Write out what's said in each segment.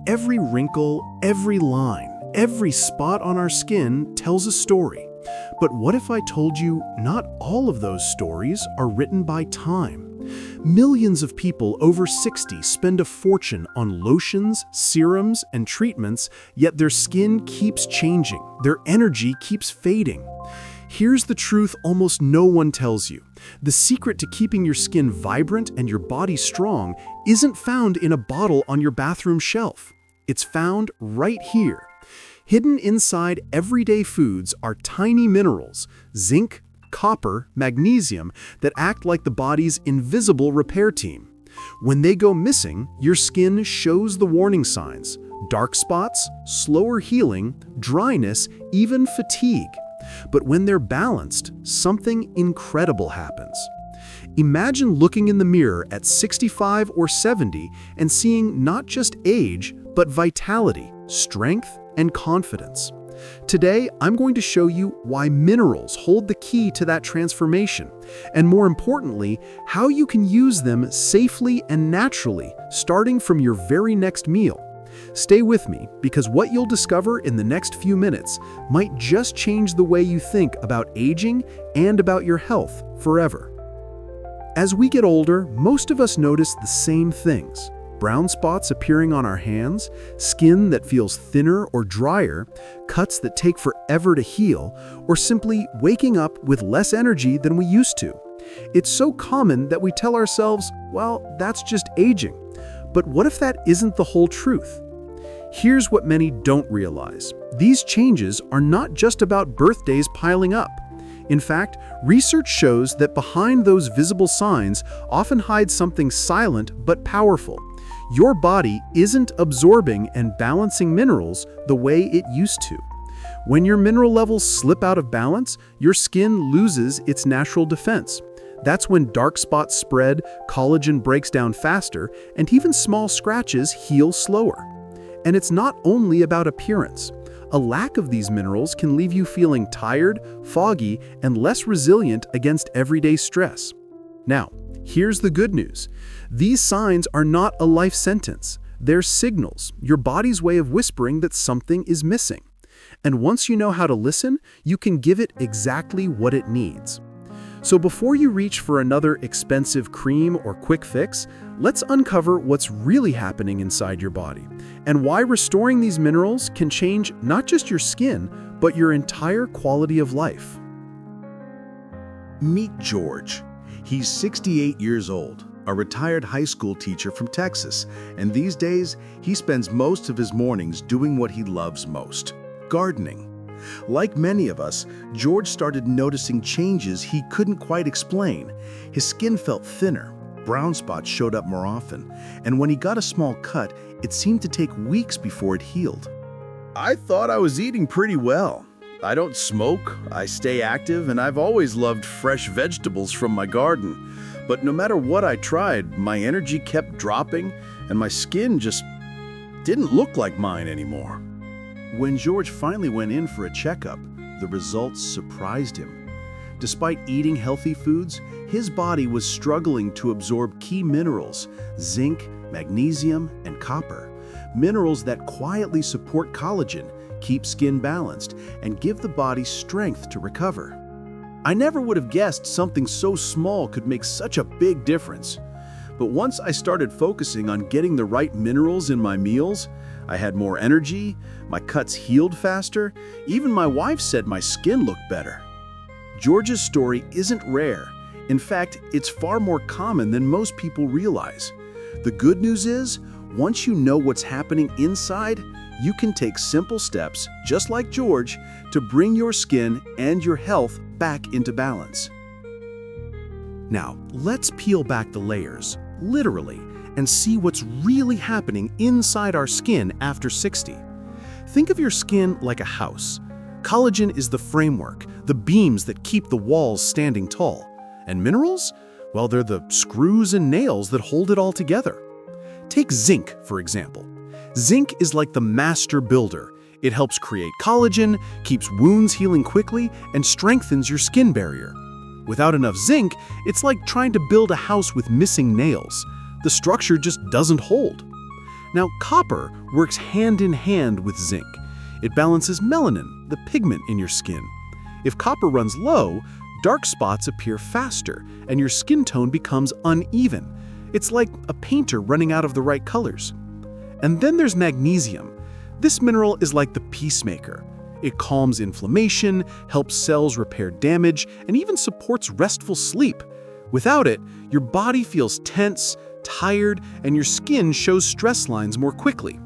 Every wrinkle, every line, every spot on our skin tells a story. But what if I told you not all of those stories are written by time? Millions of people over 60 spend a fortune on lotions, serums, and treatments, yet their skin keeps changing, their energy keeps fading. Here's the truth almost no one tells you. The secret to keeping your skin vibrant and your body strong isn't found in a bottle on your bathroom shelf. It's found right here. Hidden inside everyday foods are tiny minerals, zinc, copper, magnesium, that act like the body's invisible repair team. When they go missing, your skin shows the warning signs: dark spots, slower healing, dryness, even fatigue. But when they're balanced, something incredible happens. Imagine looking in the mirror at 65 or 70 and seeing not just age, but vitality, strength, and confidence. Today, I'm going to show you why minerals hold the key to that transformation, and more importantly, how you can use them safely and naturally, starting from your very next meal. Stay with me, because what you'll discover in the next few minutes might just change the way you think about aging and about your health forever. As we get older, most of us notice the same things: brown spots appearing on our hands, skin that feels thinner or drier, cuts that take forever to heal, or simply waking up with less energy than we used to. It's so common that we tell ourselves, well, that's just aging. But what if that isn't the whole truth? Here's what many don't realize. These changes are not just about birthdays piling up. In fact, research shows that behind those visible signs often hides something silent but powerful. Your body isn't absorbing and balancing minerals the way it used to. When your mineral levels slip out of balance, your skin loses its natural defense. That's when dark spots spread, collagen breaks down faster, and even small scratches heal slower. And it's not only about appearance. A lack of these minerals can leave you feeling tired, foggy, and less resilient against everyday stress. Now, here's the good news. These signs are not a life sentence. They're signals, your body's way of whispering that something is missing. And once you know how to listen, you can give it exactly what it needs. So before you reach for another expensive cream or quick fix, let's uncover what's really happening inside your body and why restoring these minerals can change not just your skin, but your entire quality of life. Meet George. He's 68 years old, a retired high school teacher from Texas, and these days he spends most of his mornings doing what he loves most: gardening. Like many of us, George started noticing changes he couldn't quite explain. His skin felt thinner, brown spots showed up more often, and when he got a small cut, it seemed to take weeks before it healed. I thought I was eating pretty well. I don't smoke, I stay active, and I've always loved fresh vegetables from my garden. But no matter what I tried, my energy kept dropping, and my skin just didn't look like mine anymore. When George finally went in for a checkup, the results surprised him. Despite eating healthy foods, his body was struggling to absorb key minerals: zinc, magnesium, and copper. Minerals that quietly support collagen, keep skin balanced, and give the body strength to recover. I never would have guessed something so small could make such a big difference. But once I started focusing on getting the right minerals in my meals, I had more energy, my cuts healed faster, even my wife said my skin looked better. George's story isn't rare. In fact, it's far more common than most people realize. The good news is, once you know what's happening inside, you can take simple steps, just like George, to bring your skin and your health back into balance. Now, let's peel back the layers, literally, and see what's really happening inside our skin after 60. Think of your skin like a house. Collagen is the framework, the beams that keep the walls standing tall. And minerals? Well, they're the screws and nails that hold it all together. Take zinc, for example. Zinc is like the master builder. It helps create collagen, keeps wounds healing quickly, and strengthens your skin barrier. Without enough zinc, it's like trying to build a house with missing nails. The structure just doesn't hold. Now, copper works hand in hand with zinc. It balances melanin, the pigment in your skin. If copper runs low, dark spots appear faster, and your skin tone becomes uneven. It's like a painter running out of the right colors. And then there's magnesium. This mineral is like the peacemaker. It calms inflammation, helps cells repair damage, and even supports restful sleep. Without it, your body feels tense, tired, and your skin shows stress lines more quickly.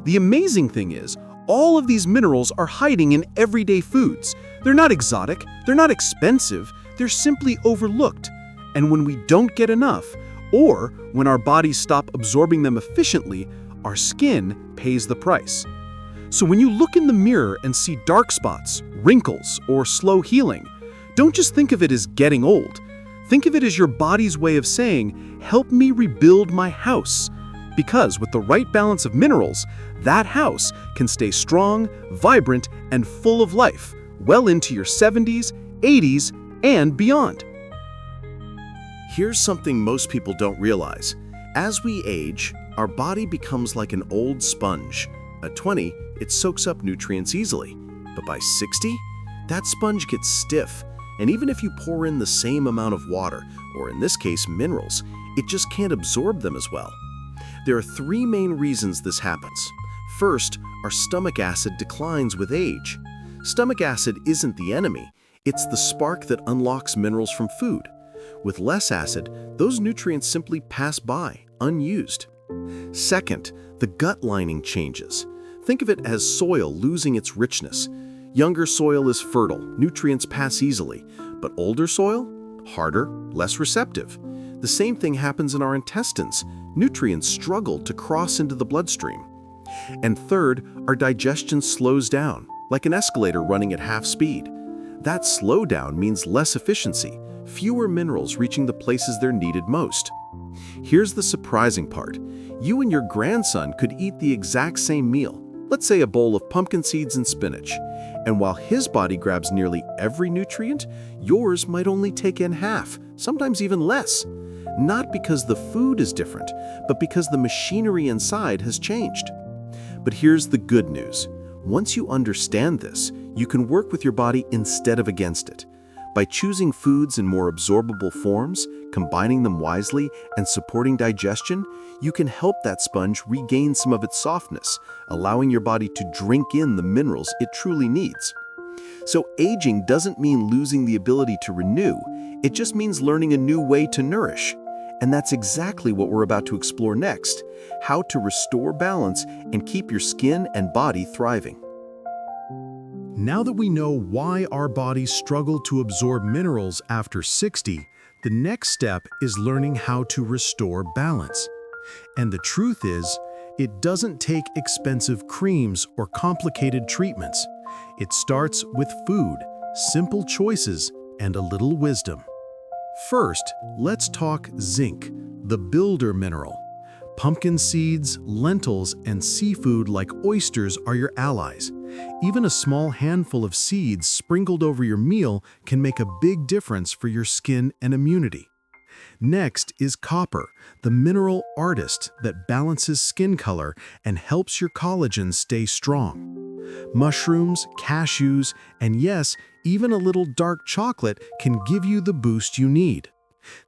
The amazing thing is, all of these minerals are hiding in everyday foods. They're not exotic, they're not expensive, they're simply overlooked. And when we don't get enough, or when our bodies stop absorbing them efficiently, our skin pays the price. So when you look in the mirror and see dark spots, wrinkles, or slow healing, don't just think of it as getting old. Think of it as your body's way of saying, help me rebuild my house. Because with the right balance of minerals, that house can stay strong, vibrant, and full of life, well into your 70s, 80s, and beyond. Here's something most people don't realize. As we age, our body becomes like an old sponge. At 20, it soaks up nutrients easily. But by 60, that sponge gets stiff. And even if you pour in the same amount of water, or in this case, minerals, it just can't absorb them as well. There are three main reasons this happens. First, our stomach acid declines with age. Stomach acid isn't the enemy, it's the spark that unlocks minerals from food. With less acid, those nutrients simply pass by, unused. Second, the gut lining changes. Think of it as soil losing its richness. Younger soil is fertile, nutrients pass easily, but older soil? Harder, less receptive. The same thing happens in our intestines. Nutrients struggle to cross into the bloodstream. And third, our digestion slows down, like an escalator running at half speed. That slowdown means less efficiency, fewer minerals reaching the places they're needed most. Here's the surprising part. You and your grandson could eat the exact same meal, let's say a bowl of pumpkin seeds and spinach. And while his body grabs nearly every nutrient, yours might only take in half, sometimes even less. Not because the food is different, but because the machinery inside has changed. But here's the good news. Once you understand this, you can work with your body instead of against it. By choosing foods in more absorbable forms, combining them wisely, and supporting digestion, you can help that sponge regain some of its softness, allowing your body to drink in the minerals it truly needs. So aging doesn't mean losing the ability to renew, it just means learning a new way to nourish. And that's exactly what we're about to explore next, how to restore balance and keep your skin and body thriving. Now that we know why our bodies struggle to absorb minerals after 60, the next step is learning how to restore balance. And the truth is, it doesn't take expensive creams or complicated treatments. It starts with food, simple choices, and a little wisdom. First, let's talk zinc, the builder mineral. Pumpkin seeds, lentils, and seafood like oysters are your allies. Even a small handful of seeds sprinkled over your meal can make a big difference for your skin and immunity. Next is copper, the mineral artist that balances skin color and helps your collagen stay strong. Mushrooms, cashews, and yes, even a little dark chocolate can give you the boost you need.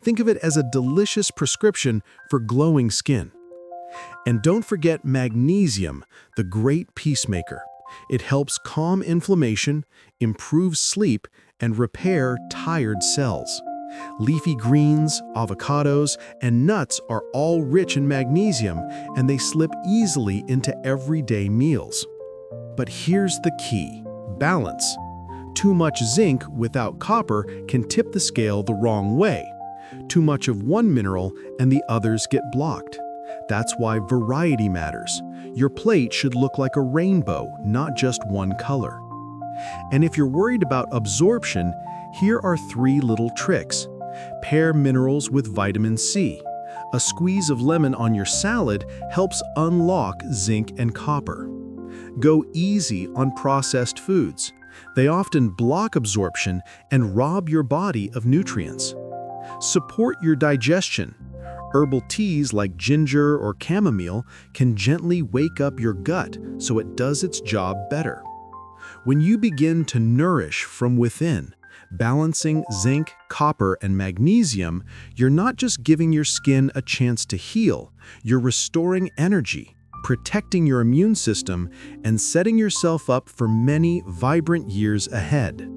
Think of it as a delicious prescription for glowing skin. And don't forget magnesium, the great peacemaker. It helps calm inflammation, improve sleep, and repair tired cells. Leafy greens, avocados, and nuts are all rich in magnesium, and they slip easily into everyday meals. But here's the key: balance. Too much zinc without copper can tip the scale the wrong way. Too much of one mineral and the others get blocked. That's why variety matters. Your plate should look like a rainbow, not just one color. And if you're worried about absorption, here are 3 little tricks. Pair minerals with vitamin C. A squeeze of lemon on your salad helps unlock zinc and copper. Go easy on processed foods. They often block absorption and rob your body of nutrients. Support your digestion. Herbal teas like ginger or chamomile can gently wake up your gut so it does its job better. When you begin to nourish from within, balancing zinc, copper, and magnesium, you're not just giving your skin a chance to heal, you're restoring energy, protecting your immune system, and setting yourself up for many vibrant years ahead.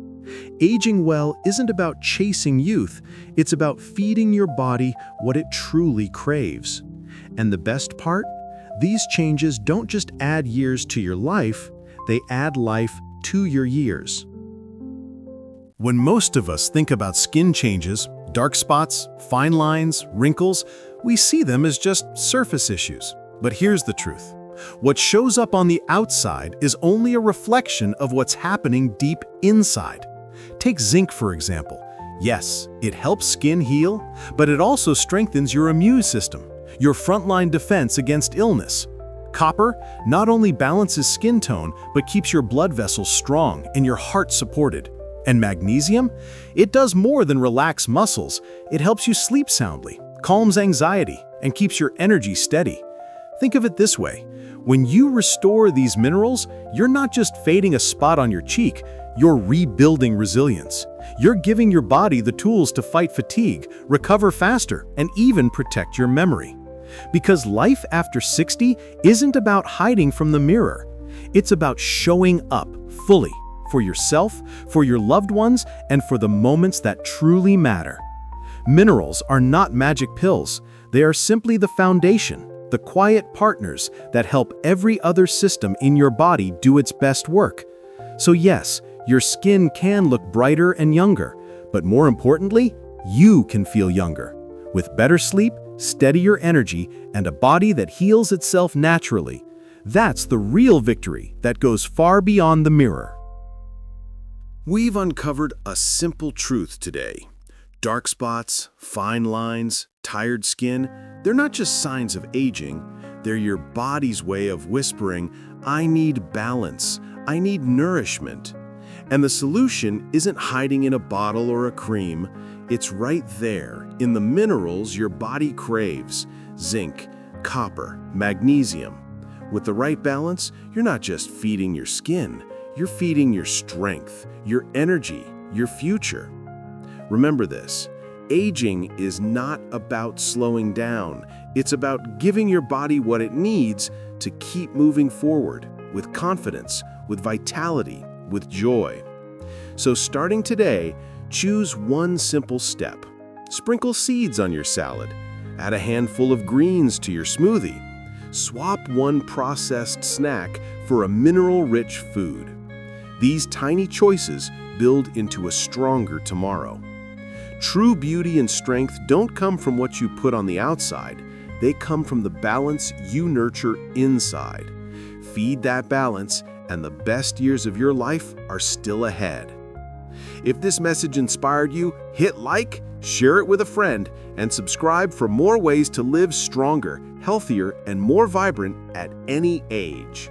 Aging well isn't about chasing youth, it's about feeding your body what it truly craves. And the best part? These changes don't just add years to your life, they add life to your years. When most of us think about skin changes, dark spots, fine lines, wrinkles, we see them as just surface issues. But here's the truth. What shows up on the outside is only a reflection of what's happening deep inside. Take zinc, for example. Yes, it helps skin heal, but it also strengthens your immune system, your frontline defense against illness. Copper not only balances skin tone, but keeps your blood vessels strong and your heart supported. And magnesium? It does more than relax muscles. It helps you sleep soundly, calms anxiety, and keeps your energy steady. Think of it this way. When you restore these minerals, you're not just fading a spot on your cheek, you're rebuilding resilience. You're giving your body the tools to fight fatigue, recover faster, and even protect your memory. Because life after 60 isn't about hiding from the mirror. It's about showing up fully for yourself, for your loved ones, and for the moments that truly matter. Minerals are not magic pills. They are simply the foundation, the quiet partners that help every other system in your body do its best work. So yes, your skin can look brighter and younger, but more importantly, you can feel younger. With better sleep, steadier energy, and a body that heals itself naturally. That's the real victory that goes far beyond the mirror. We've uncovered a simple truth today. Dark spots, fine lines, tired skin, they're not just signs of aging. They're your body's way of whispering, I need balance, I need nourishment. And the solution isn't hiding in a bottle or a cream. It's right there, in the minerals your body craves. Zinc, copper, magnesium. With the right balance, you're not just feeding your skin, you're feeding your strength, your energy, your future. Remember this, aging is not about slowing down. It's about giving your body what it needs to keep moving forward with confidence, with vitality, with joy. So starting today, choose one simple step. Sprinkle seeds on your salad. Add a handful of greens to your smoothie. Swap one processed snack for a mineral-rich food. These tiny choices build into a stronger tomorrow. True beauty and strength don't come from what you put on the outside. They come from the balance you nurture inside. Feed that balance, and the best years of your life are still ahead. If this message inspired you, hit like, share it with a friend, and subscribe for more ways to live stronger, healthier, and more vibrant at any age.